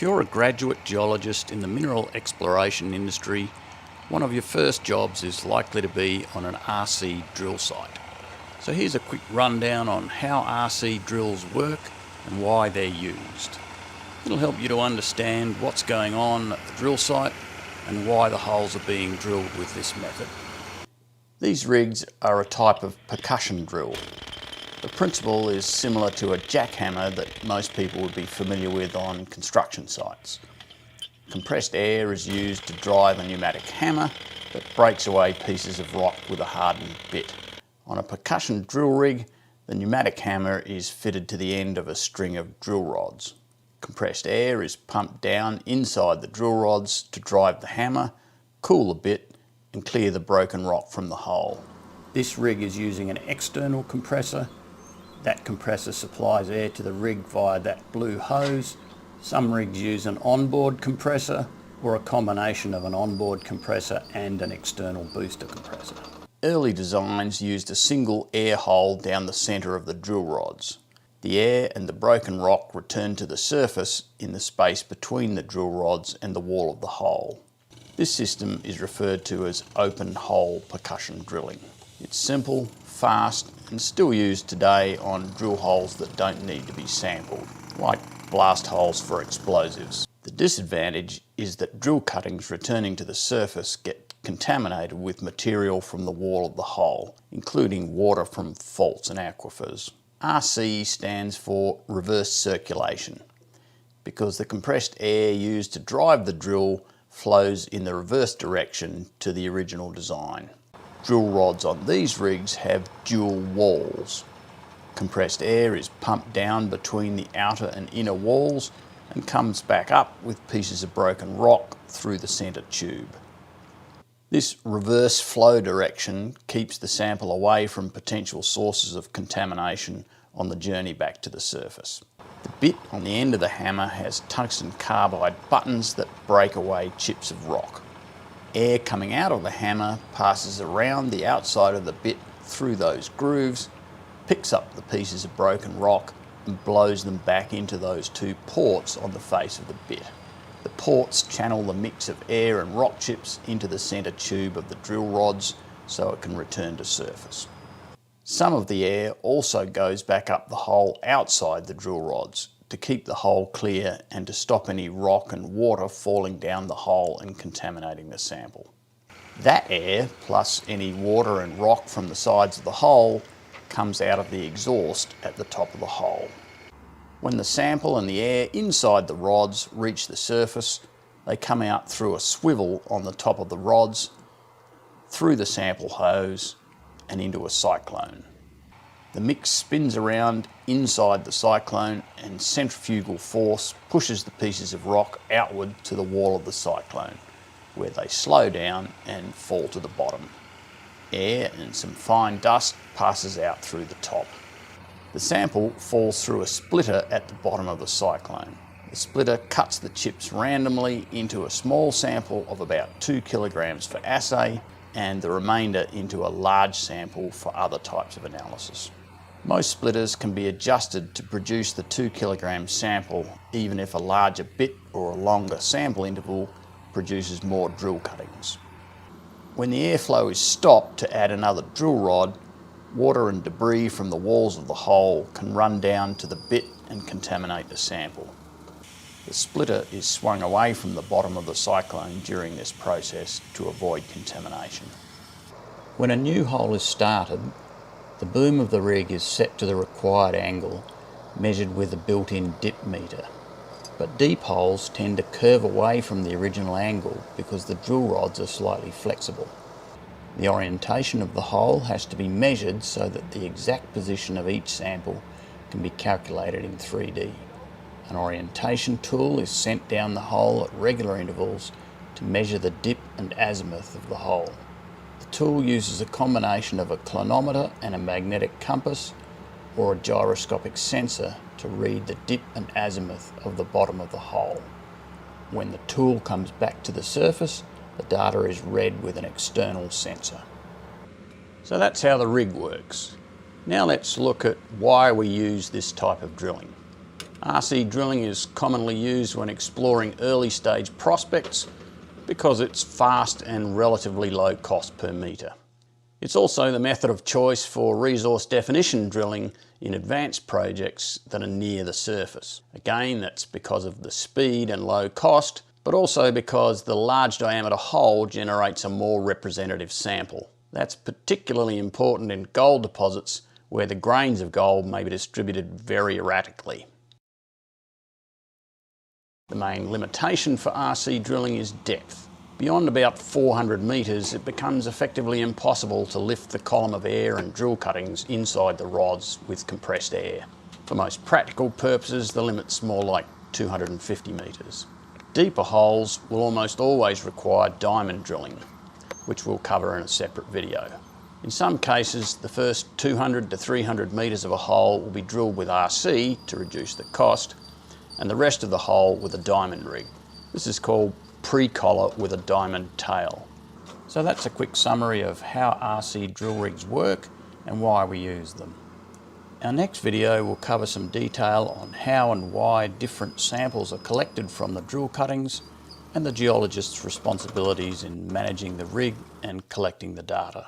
If you're a graduate geologist in the mineral exploration industry, one of your first jobs is likely to be on an RC drill site. So here's a quick rundown on how RC drills work and why they're used. It'll help you to understand what's going on at the drill site and why the holes are being drilled with this method. These rigs are a type of percussion drill. The principle is similar to a jackhammer that most people would be familiar with on construction sites. Compressed air is used to drive a pneumatic hammer that breaks away pieces of rock with a hardened bit. On a percussion drill rig, the pneumatic hammer is fitted to the end of a string of drill rods. Compressed air is pumped down inside the drill rods to drive the hammer, cool the bit and clear the broken rock from the hole. This rig is using an external compressor. That compressor supplies air to the rig via that blue hose. Some rigs use an onboard compressor or a combination of an onboard compressor and an external booster compressor. Early designs used a single air hole down the centre of the drill rods. The air and the broken rock returned to the surface in the space between the drill rods and the wall of the hole. This system is referred to as open hole percussion drilling. It's simple, fast and still used today on drill holes that don't need to be sampled, like blast holes for explosives. The disadvantage is that drill cuttings returning to the surface get contaminated with material from the wall of the hole, including water from faults and aquifers. RC stands for reverse circulation, because the compressed air used to drive the drill flows in the reverse direction to the original design. Drill rods on these rigs have dual walls. Compressed air is pumped down between the outer and inner walls and comes back up with pieces of broken rock through the centre tube. This reverse flow direction keeps the sample away from potential sources of contamination on the journey back to the surface. The bit on the end of the hammer has tungsten carbide buttons that break away chips of rock. Air coming out of the hammer passes around the outside of the bit through those grooves, picks up the pieces of broken rock and blows them back into those two ports on the face of the bit. The ports channel the mix of air and rock chips into the centre tube of the drill rods so it can return to surface. Some of the air also goes back up the hole outside the drill rods to keep the hole clear and to stop any rock and water falling down the hole and contaminating the sample. That air, plus any water and rock from the sides of the hole, comes out of the exhaust at the top of the hole. When the sample and the air inside the rods reach the surface, they come out through a swivel on the top of the rods, through the sample hose and into a cyclone. The mix spins around inside the cyclone and centrifugal force pushes the pieces of rock outward to the wall of the cyclone, where they slow down and fall to the bottom. Air and some fine dust passes out through the top. The sample falls through a splitter at the bottom of the cyclone. The splitter cuts the chips randomly into a small sample of about 2 kilograms for assay and the remainder into a large sample for other types of analysis. Most splitters can be adjusted to produce the 2 kilogram sample even if a larger bit or a longer sample interval produces more drill cuttings. When the airflow is stopped to add another drill rod, water and debris from the walls of the hole can run down to the bit and contaminate the sample. The splitter is swung away from the bottom of the cyclone during this process to avoid contamination. When a new hole is started, the boom of the rig is set to the required angle, measured with a built-in dip meter. But deep holes tend to curve away from the original angle because the drill rods are slightly flexible. The orientation of the hole has to be measured so that the exact position of each sample can be calculated in 3D. An orientation tool is sent down the hole at regular intervals to measure the dip and azimuth of the hole. The tool uses a combination of a clinometer and a magnetic compass or a gyroscopic sensor to read the dip and azimuth of the bottom of the hole. When the tool comes back to the surface, the data is read with an external sensor. So that's how the rig works. Now let's look at why we use this type of drilling. RC drilling is commonly used when exploring early stage prospects because it's fast and relatively low cost per metre. It's also the method of choice for resource definition drilling in advanced projects that are near the surface. Again, that's because of the speed and low cost, but also because the large diameter hole generates a more representative sample. That's particularly important in gold deposits where the grains of gold may be distributed very erratically. The main limitation for RC drilling is depth. Beyond about 400 metres, it becomes effectively impossible to lift the column of air and drill cuttings inside the rods with compressed air. For most practical purposes, the limit's more like 250 metres. Deeper holes will almost always require diamond drilling, which we'll cover in a separate video. In some cases, the first 200 to 300 metres of a hole will be drilled with RC to reduce the cost, and the rest of the hole with a diamond rig. This is called pre-collar with a diamond tail. So that's a quick summary of how RC drill rigs work and why we use them. Our next video will cover some detail on how and why different samples are collected from the drill cuttings and the geologist's responsibilities in managing the rig and collecting the data.